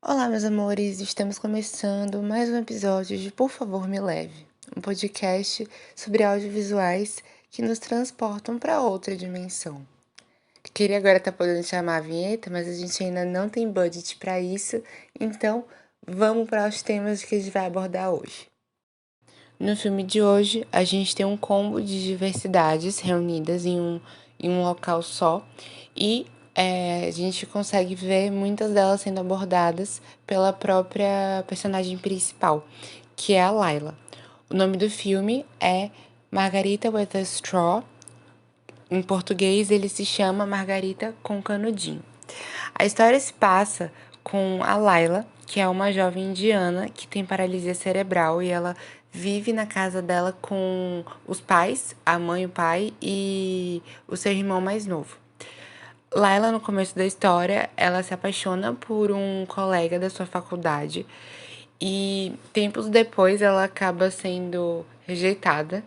Olá, meus amores, estamos começando mais um episódio de Por Favor Me Leve, um podcast sobre audiovisuais que nos transportam para outra dimensão. Queria agora estar podendo chamar a vinheta, mas a gente ainda não tem budget para isso, então vamos para os temas que a gente vai abordar hoje. No filme de hoje, a gente tem um combo de diversidades reunidas em um local só e a gente consegue ver muitas delas sendo abordadas pela própria personagem principal, que é a Layla. O nome do filme é Margarita with a Straw. Em português, ele se chama Margarita com Canudinho. A história se passa com a Layla, que é uma jovem indiana que tem paralisia cerebral e ela vive na casa dela com os pais, a mãe, o pai e o seu irmão mais novo. Layla, no começo da história, ela se apaixona por um colega da sua faculdade e tempos depois ela acaba sendo rejeitada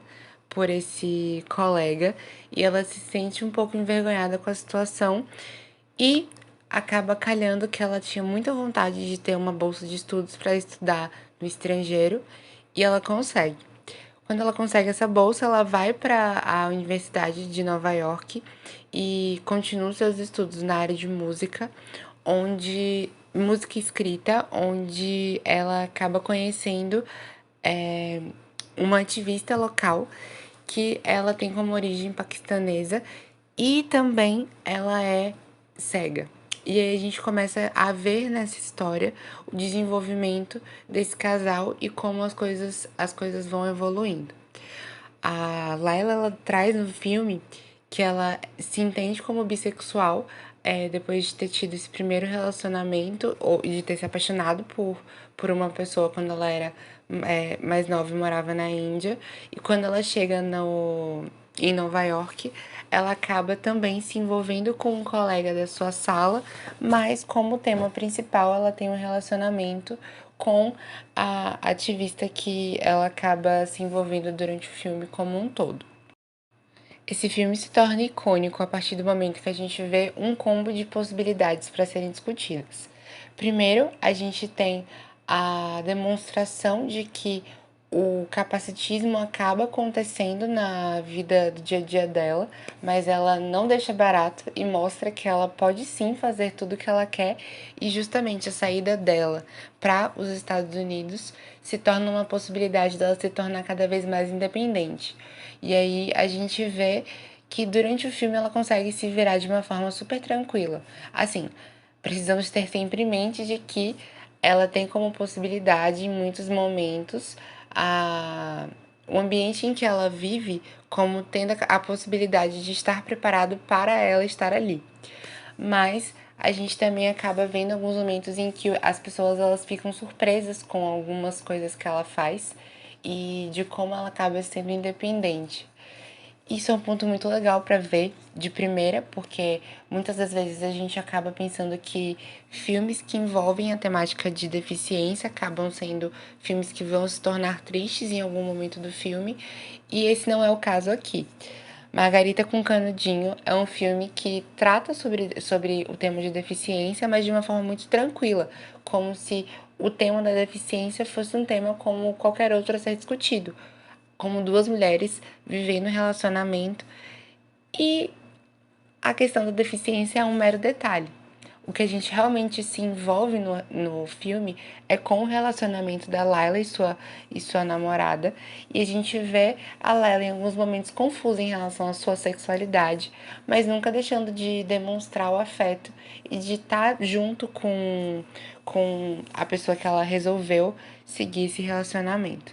por esse colega e ela se sente um pouco envergonhada com a situação e acaba calhando que ela tinha muita vontade de ter uma bolsa de estudos para estudar no estrangeiro e ela consegue. Quando ela consegue essa bolsa, ela vai para a Universidade de Nova York e continua seus estudos na área de música, onde música escrita, onde ela acaba conhecendo uma ativista local que ela tem como origem paquistanesa e também ela é cega. E aí a gente começa a ver nessa história o desenvolvimento desse casal e como as coisas vão evoluindo. A Layla, ela traz no filme que ela se entende como bissexual depois de ter tido esse primeiro relacionamento ou de ter se apaixonado por uma pessoa quando ela era mais nova e morava na Índia. E quando ela chega em Nova York, ela acaba também se envolvendo com um colega da sua sala, mas como tema principal ela tem um relacionamento com a ativista que ela acaba se envolvendo durante o filme como um todo. Esse filme se torna icônico a partir do momento que a gente vê um combo de possibilidades para serem discutidas. Primeiro, a gente tem a demonstração de que o capacitismo acaba acontecendo na vida do dia a dia dela, mas ela não deixa barato e mostra que ela pode sim fazer tudo o que ela quer e justamente a saída dela para os Estados Unidos se torna uma possibilidade dela se tornar cada vez mais independente. E aí a gente vê que durante o filme ela consegue se virar de uma forma super tranquila. Assim, precisamos ter sempre em mente de que ela tem como possibilidade, em muitos momentos, o ambiente em que ela vive como tendo a possibilidade de estar preparado para ela estar ali. Mas a gente também acaba vendo alguns momentos em que as pessoas elas ficam surpresas com algumas coisas que ela faz e de como ela acaba sendo independente. Isso é um ponto muito legal para ver de primeira, porque muitas das vezes a gente acaba pensando que filmes que envolvem a temática de deficiência acabam sendo filmes que vão se tornar tristes em algum momento do filme, e esse não é o caso aqui. Margarita com Canudinho é um filme que trata sobre o tema de deficiência, mas de uma forma muito tranquila, como se o tema da deficiência fosse um tema como qualquer outro a ser discutido, como duas mulheres vivendo um relacionamento e a questão da deficiência é um mero detalhe. O que a gente realmente se envolve no filme é com o relacionamento da Layla e sua namorada. E a gente vê a Layla em alguns momentos confusa em relação à sua sexualidade, mas nunca deixando de demonstrar o afeto e de estar junto com a pessoa que ela resolveu seguir esse relacionamento.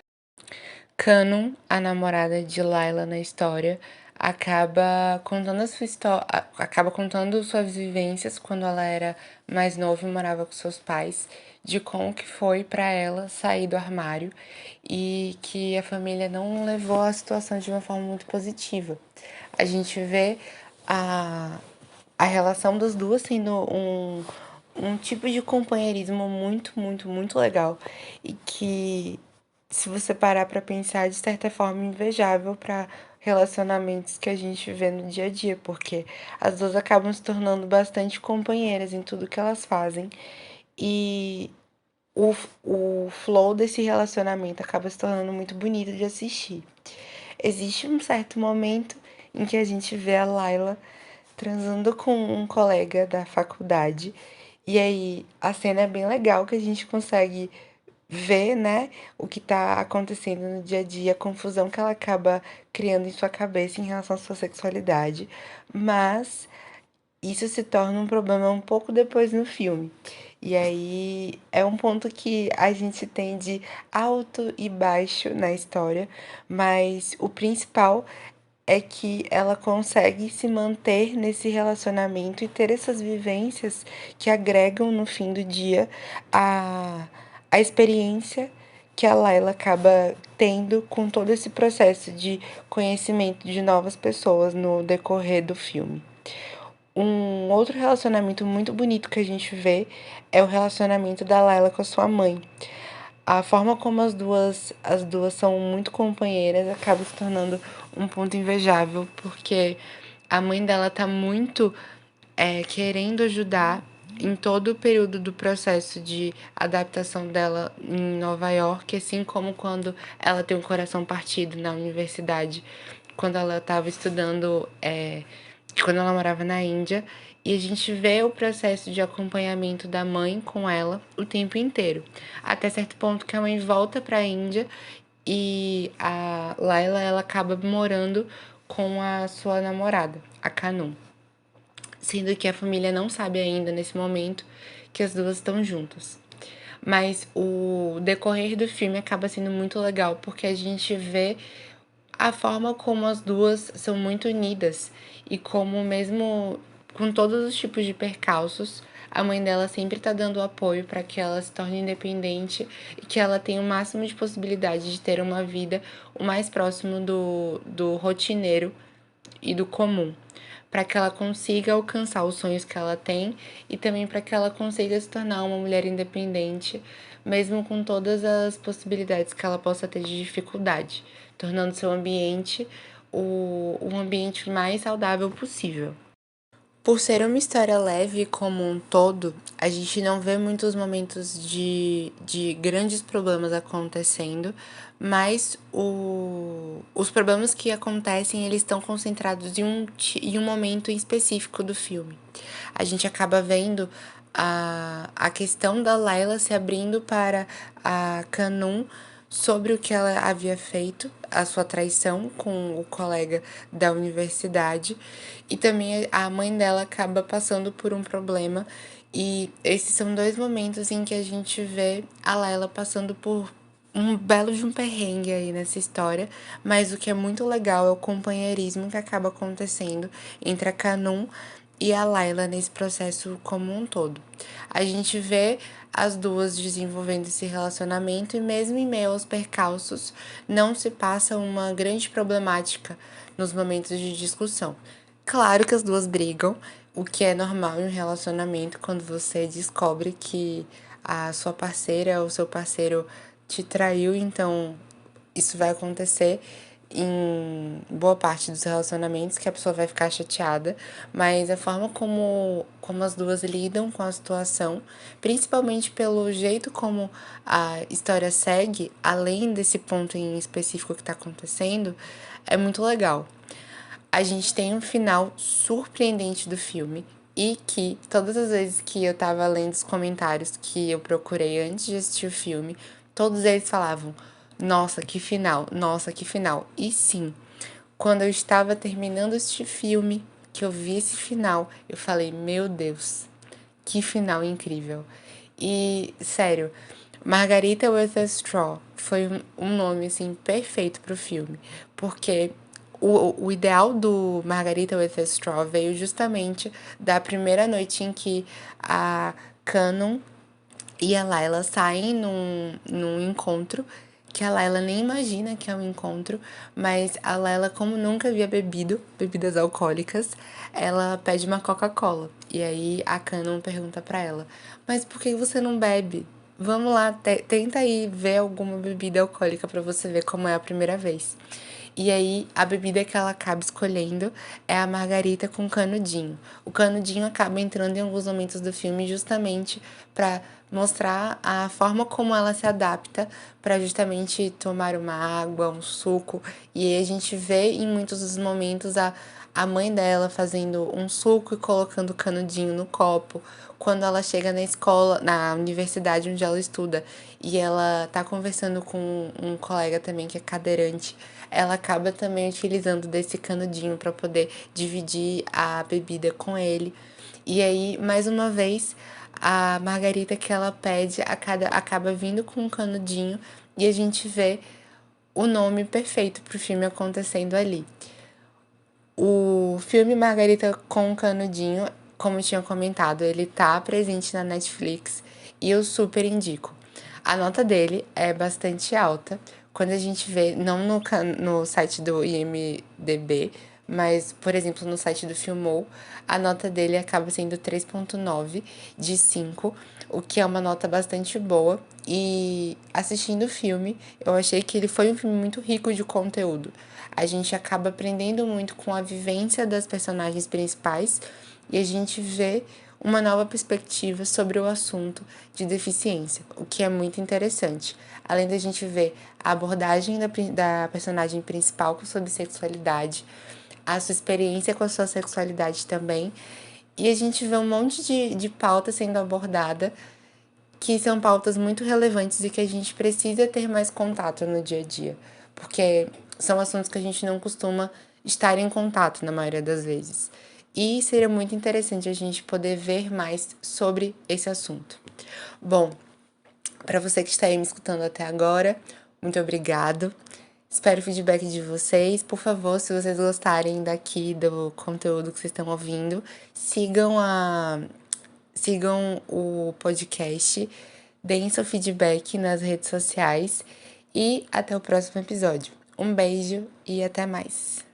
Canon, a namorada de Layla na história, acaba contando suas vivências quando ela era mais nova e morava com seus pais, de como que foi para ela sair do armário e que a família não levou a situação de uma forma muito positiva. A gente vê a, a relação das duas sendo um tipo de companheirismo muito, muito, muito legal e que se você parar pra pensar, de certa forma invejável para relacionamentos que a gente vê no dia a dia, porque as duas acabam se tornando bastante companheiras em tudo que elas fazem e o, o flow desse relacionamento acaba se tornando muito bonito de assistir. Existe um certo momento em que a gente vê a Layla transando com um colega da faculdade. E aí a cena é bem legal que a gente consegue ver, né, o que tá acontecendo no dia a dia, a confusão que ela acaba criando em sua cabeça em relação à sua sexualidade. Mas isso se torna um problema um pouco depois no filme. E aí é um ponto que a gente tem de alto e baixo na história, mas o principal é que ela consegue se manter nesse relacionamento e ter essas vivências que agregam no fim do dia a experiência que a Layla acaba tendo com todo esse processo de conhecimento de novas pessoas no decorrer do filme. Um outro relacionamento muito bonito que a gente vê é o relacionamento da Layla com a sua mãe. A forma como as duas são muito companheiras acaba se tornando um ponto invejável, porque a mãe dela tá muito querendo ajudar em todo o período do processo de adaptação dela em Nova York, assim como quando ela tem um coração partido na universidade, quando ela estava estudando, quando ela morava na Índia, e a gente vê o processo de acompanhamento da mãe com ela o tempo inteiro, até certo ponto que a mãe volta para a Índia e a Layla ela acaba morando com a sua namorada, a Kanum, sendo que a família não sabe ainda nesse momento que as duas estão juntas. Mas o decorrer do filme acaba sendo muito legal porque a gente vê a forma como as duas são muito unidas e como mesmo com todos os tipos de percalços, a mãe dela sempre tá dando apoio para que ela se torne independente e que ela tenha o máximo de possibilidade de ter uma vida o mais próximo do rotineiro e do comum, para que ela consiga alcançar os sonhos que ela tem e também para que ela consiga se tornar uma mulher independente, mesmo com todas as possibilidades que ela possa ter de dificuldade, tornando seu ambiente o ambiente mais saudável possível. Por ser uma história leve como um todo, a gente não vê muitos momentos de grandes problemas acontecendo, mas os problemas que acontecem, eles estão concentrados em um momento específico do filme. A gente acaba vendo a questão da Layla se abrindo para a Kanum sobre o que ela havia feito, a sua traição com o colega da universidade, e também a mãe dela acaba passando por um problema, e esses são dois momentos em que a gente vê a Layla passando por um belo de um perrengue aí nessa história, mas o que é muito legal é o companheirismo que acaba acontecendo entre a Kanum e a Layla nesse processo como um todo. A gente vê as duas desenvolvendo esse relacionamento e mesmo em meio aos percalços, não se passa uma grande problemática nos momentos de discussão. Claro que as duas brigam, o que é normal em um relacionamento quando você descobre que a sua parceira ou seu parceiro te traiu, então isso vai acontecer em boa parte dos relacionamentos, que a pessoa vai ficar chateada, mas a forma como as duas lidam com a situação, principalmente pelo jeito como a história segue, além desse ponto em específico que está acontecendo, é muito legal. A gente tem um final surpreendente do filme e que todas as vezes que eu tava lendo os comentários que eu procurei antes de assistir o filme, todos eles falavam: nossa, que final, nossa, que final. E sim, quando eu estava terminando este filme, que eu vi esse final, eu falei: meu Deus, que final incrível. E, sério, Margarita with a Straw foi um nome, assim, perfeito pro filme, porque o ideal do Margarita with a Straw veio justamente da primeira noite em que a Canon e a Layla saem num encontro, que a Layla nem imagina que é um encontro, mas a Layla, como nunca havia bebido bebidas alcoólicas, ela pede uma Coca-Cola. E aí a Canon pergunta pra ela: mas por que você não bebe? Vamos lá, tenta aí ver alguma bebida alcoólica pra você ver como é a primeira vez. E aí, a bebida que ela acaba escolhendo é a margarita com canudinho. O canudinho acaba entrando em alguns momentos do filme justamente para mostrar a forma como ela se adapta para justamente tomar uma água, um suco. E aí a gente vê em muitos dos momentos a mãe dela fazendo um suco e colocando canudinho no copo. Quando ela chega na escola, na universidade onde ela estuda, e ela tá conversando com um colega também que é cadeirante, ela acaba também utilizando desse canudinho para poder dividir a bebida com ele. E aí, mais uma vez, a margarita que ela pede acaba vindo com um canudinho e a gente vê o nome perfeito pro filme acontecendo ali. O filme Margarita com Canudinho, como eu tinha comentado, ele tá presente na Netflix e eu super indico. A nota dele é bastante alta. Quando a gente vê, não no site do IMDb, mas, por exemplo, no site do Filmou, a nota dele acaba sendo 3,9 de 5, o que é uma nota bastante boa. E assistindo o filme, eu achei que ele foi um filme muito rico de conteúdo. A gente acaba aprendendo muito com a vivência das personagens principais e a gente vê uma nova perspectiva sobre o assunto de deficiência, o que é muito interessante. Além da gente ver a abordagem da personagem principal sobre sexualidade, a sua experiência com a sua sexualidade também, e a gente vê um monte de pauta sendo abordada que são pautas muito relevantes e que a gente precisa ter mais contato no dia a dia, porque são assuntos que a gente não costuma estar em contato na maioria das vezes. E seria muito interessante a gente poder ver mais sobre esse assunto. Bom, para você que está aí me escutando até agora, muito obrigado. Espero o feedback de vocês. Por favor, se vocês gostarem daqui do conteúdo que vocês estão ouvindo, sigam o podcast, deem seu feedback nas redes sociais e até o próximo episódio. Um beijo e até mais.